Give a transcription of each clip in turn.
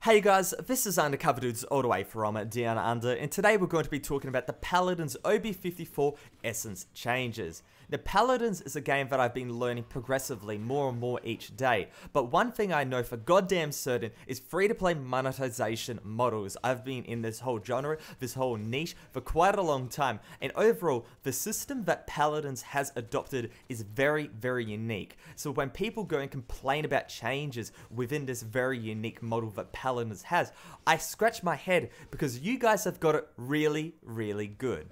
Hey guys, this is Undercover Dudes all the way from Down Under, and today we're going to be talking about the Paladins OB54 Essence changes. Now, Paladins is a game that I've been learning progressively more and more each day, but one thing I know for goddamn certain is free-to-play monetization models. I've been in this whole genre, this whole niche, for quite a long time, and overall, the system that Paladins has adopted is very, very unique. So when people go and complain about changes within this very unique model that Paladins has, I scratch my head because you guys have got it really, really good.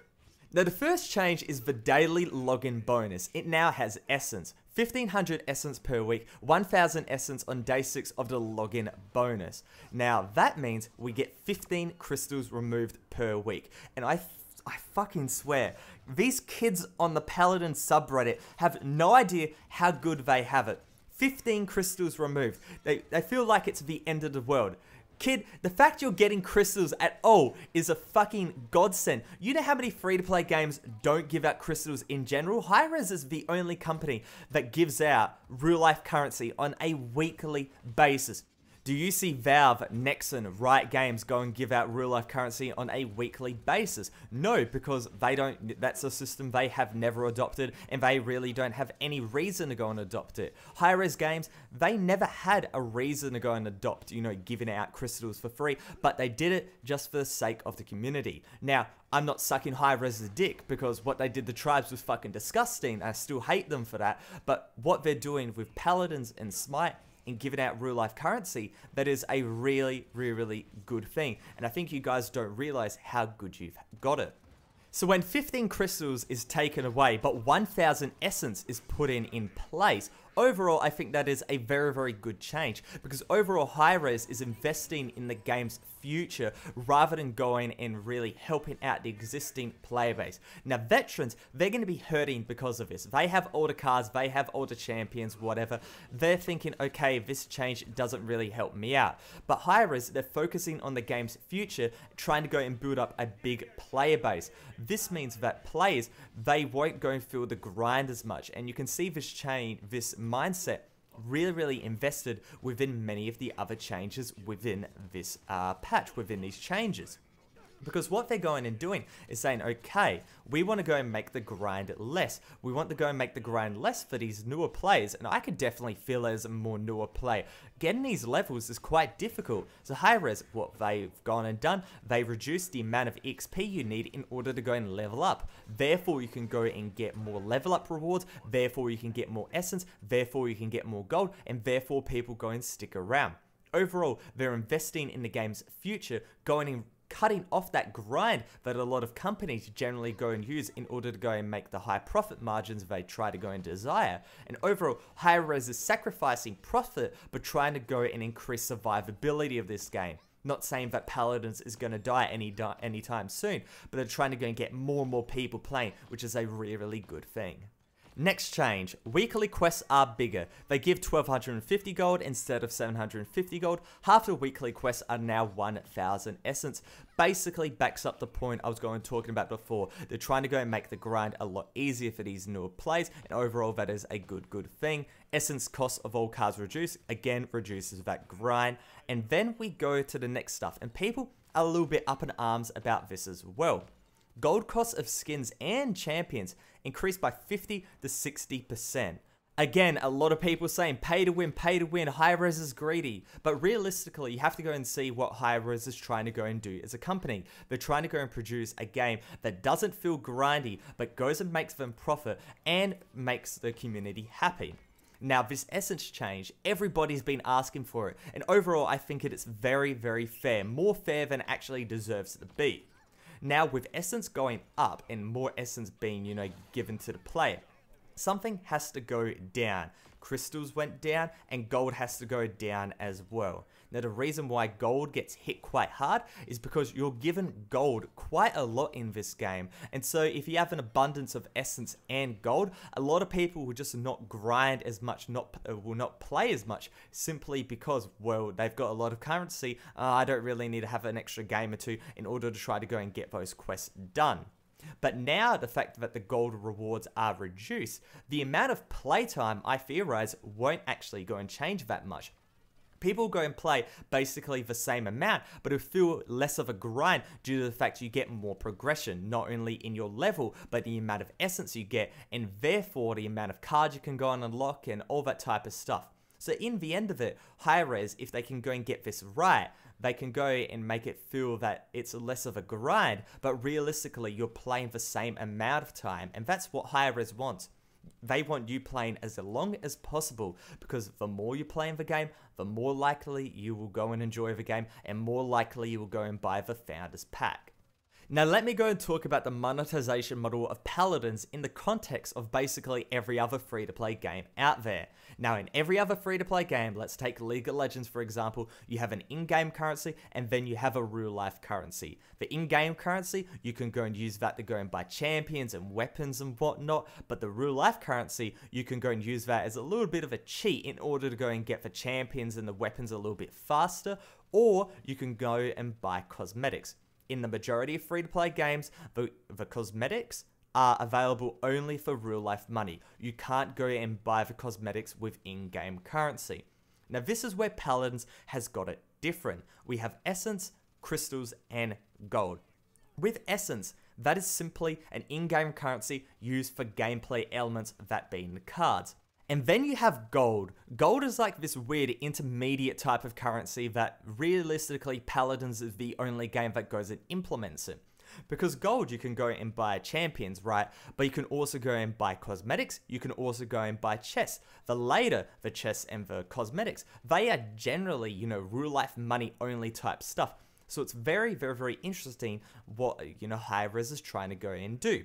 Now, the first change is the daily login bonus. It now has Essence. 1500 Essence per week, 1000 Essence on day 6 of the login bonus. Now, that means we get 15 crystals removed per week. And I fucking swear, these kids on the Paladin subreddit have no idea how good they have it. 15 crystals removed. They feel like it's the end of the world. Kid, the fact you're getting crystals at all is a fucking godsend. You know how many free-to-play games don't give out crystals in general? Hi-rez is the only company that gives out real-life currency on a weekly basis. Do you see Valve, Nexon, Riot Games go and give out real-life currency on a weekly basis? No, because they don't. That's a system they have never adopted, and they really don't have any reason to go and adopt it. Hi-rez Games, they never had a reason to go and adopt, giving out crystals for free, but they did it just for the sake of the community. Now, I'm not sucking hi-rez's dick because what they did to tribes was fucking disgusting. I still hate them for that, but what they're doing with Paladins and Smite and giving out real life currency, that is a really, really good thing. And I think you guys don't realize how good you've got it. So when 15 crystals is taken away, but 1000 essence is put in place, overall, I think that is a very, very good change, because overall hi-rez is investing in the game's future rather than going and really helping out the existing player base. Now, veterans, they're going to be hurting because of this. They have all the cards, they have all the champions, whatever. They're thinking, okay, this change doesn't really help me out. But hi-rez, they're focusing on the game's future, trying to go and build up a big player base. This means that players, they won't go and feel the grind as much, and you can see this change, this mindset really invested within many of the other changes within this patch, within these changes. Because what they're going and doing is saying, okay, we want to go and make the grind less. We want to go and make the grind less for these newer players, and I could definitely feel as a more newer player. Getting these levels is quite difficult. So hi-rez, what they've gone and done, they reduced the amount of XP you need in order to go and level up. Therefore, you can go and get more level up rewards, therefore you can get more essence, therefore you can get more gold, and therefore people go and stick around. Overall, they're investing in the game's future, going and cutting off that grind that a lot of companies generally go and use in order to go and make the high profit margins they try to go and desire. And overall, hi-rez is sacrificing profit but trying to go and increase survivability of this game. Not saying that Paladins is going to die anytime soon, but they're trying to go and get more and more people playing, which is a really good thing. Next change, weekly quests are bigger. They give 1250 gold instead of 750 gold. Half the weekly quests are now 1000 essence. Basically backs up the point I was talking about before. They're trying to go and make the grind a lot easier for these newer players, and overall that is a good thing. Essence cost of all cards reduced, again reduces that grind. And then we go to the next stuff, and people are a little bit up in arms about this as well. Gold costs of skins and champions increased by 50 to 60%. Again, a lot of people saying pay to win, hi-rez is greedy. But realistically, you have to go and see what hi-rez is trying to go and do as a company. They're trying to go and produce a game that doesn't feel grindy, but goes and makes them profit and makes the community happy. Now, this essence change, everybody's been asking for it. And overall, I think it is very fair. More fair than it actually deserves to be. Now, with essence going up and more essence being, given to the player, something has to go down. Crystals went down and gold has to go down as well. Now, the reason why gold gets hit quite hard is because you're given gold quite a lot in this game. And so if you have an abundance of essence and gold, a lot of people will just not grind as much, will not play as much, simply because, well, they've got a lot of currency. I don't really need to have an extra game or two in order to try to go and get those quests done. But now the fact that the gold rewards are reduced, the amount of playtime I theorize won't actually go and change that much. People go and play basically the same amount, but it'll feel less of a grind due to the fact you get more progression, not only in your level, but the amount of essence you get, and therefore the amount of cards you can go and unlock and all that type of stuff. So in the end of it, hi-rez, if they can go and get this right, they can go and make it feel that it's less of a grind, but realistically you're playing the same amount of time, and that's what hi-rez wants. They want you playing as long as possible, because the more you play in the game, the more likely you will go and enjoy the game, and more likely you will go and buy the Founders Pack. Now let me go and talk about the monetization model of Paladins in the context of basically every other free-to-play game out there. Now in every other free-to-play game, let's take League of Legends for example, you have an in-game currency and then you have a real-life currency. The in-game currency, you can go and use that to go and buy champions and weapons and whatnot, but the real-life currency, you can go and use that as a little bit of a cheat in order to go and get the champions and the weapons a little bit faster, or you can go and buy cosmetics. In the majority of free-to-play games, the cosmetics are available only for real-life money. You can't go and buy the cosmetics with in-game currency. Now this is where Paladins has got it different. We have Essence, Crystals, and Gold. With Essence, that is simply an in-game currency used for gameplay elements, that being the cards. And then you have Gold. Gold is like this weird intermediate type of currency that realistically Paladins is the only game that goes and implements it. Because Gold, you can go and buy champions, right? But you can also go and buy cosmetics. You can also go and buy chests. The later, the chests and the cosmetics, they are generally, real life money only type stuff. So it's very, very, very interesting what, hi-rez is trying to go and do.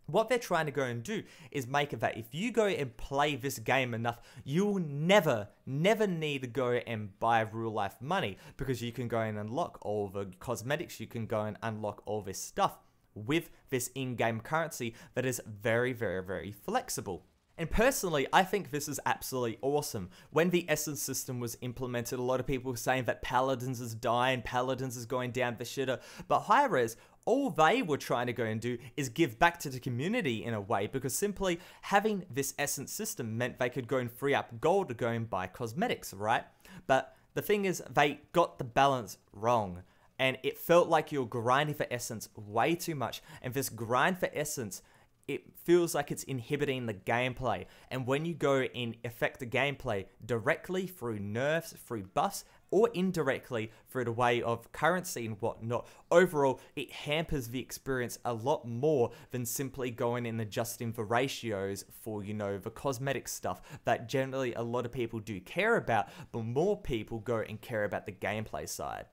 What they're trying to go and do is make it that if you go and play this game enough, you'll never need to go and buy real life money, because you can go and unlock all the cosmetics, you can go and unlock all this stuff with this in-game currency that is very, very, very flexible. And personally, I think this is absolutely awesome. When the Essence system was implemented, a lot of people were saying that Paladins is dying, Paladins is going down the shitter, but hi-rez, all they were trying to go and do is give back to the community in a way, because simply having this Essence system meant they could go and free up Gold to go and buy cosmetics, right? But the thing is, they got the balance wrong, and it felt like you're grinding for Essence way too much, and this grind for Essence, it feels like it's inhibiting the gameplay. And when you go and affect the gameplay directly through nerfs, through buffs, or indirectly through the way of currency and whatnot, overall, it hampers the experience a lot more than simply going and adjusting the ratios for, the cosmetic stuff that generally a lot of people do care about, but more people go and care about the gameplay side.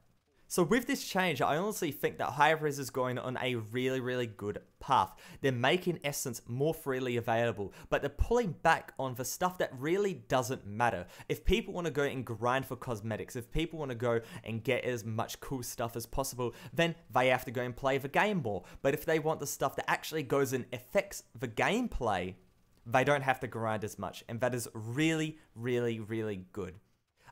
So with this change, I honestly think that hi-rez is going on a really, really good path. They're making Essence more freely available, but they're pulling back on the stuff that really doesn't matter. If people want to go and grind for cosmetics, if people want to go and get as much cool stuff as possible, then they have to go and play the game more. But if they want the stuff that actually goes and affects the gameplay, they don't have to grind as much, and that is really, really, really good.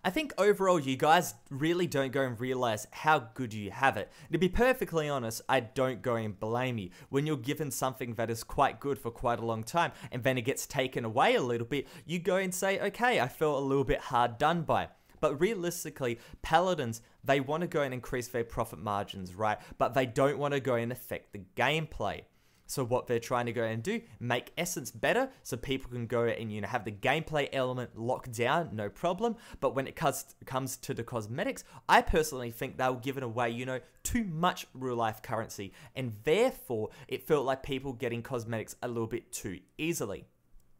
I think overall you guys really don't go and realize how good you have it. To be perfectly honest, I don't go and blame you. When you're given something that is quite good for quite a long time and then it gets taken away a little bit, you go and say, okay, I feel a little bit hard done by. But realistically, Paladins, they want to go and increase their profit margins, right? But they don't want to go and affect the gameplay. So what they're trying to go and do, make Essence better so people can go and have the gameplay element locked down, no problem. But when it comes to the cosmetics, I personally think they'll give it away, too much real life currency, and therefore it felt like people getting cosmetics a little bit too easily.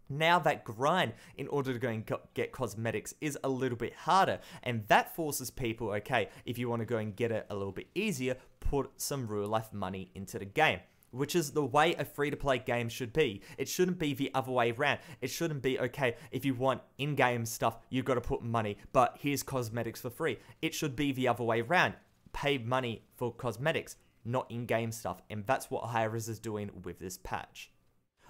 Now that grind in order to go and get cosmetics is a little bit harder, and that forces people, okay, if you want to go and get it a little bit easier, put some real life money into the game. Which is the way a free-to-play game should be. It shouldn't be the other way around. It shouldn't be, okay, if you want in-game stuff, you've got to put money, but here's cosmetics for free. It should be the other way around. Pay money for cosmetics, not in-game stuff, and that's what hi-rez is doing with this patch.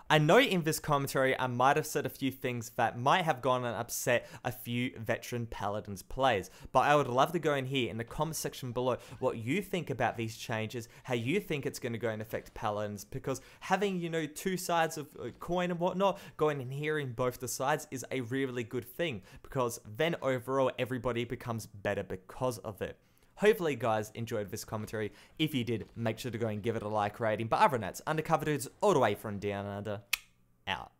I know in this commentary I might have said a few things that might have gone and upset a few veteran Paladins players, but I would love to go in here in the comment section below what you think about these changes, how you think it's going to go and affect Paladins, because having, you know, two sides of a coin and whatnot, going in here in both the sides is a really good thing, because then overall everybody becomes better because of it. Hopefully you guys enjoyed this commentary. If you did, make sure to go and give it a like rating. But other than that, it's Undercover Dudes all the way from down under, out.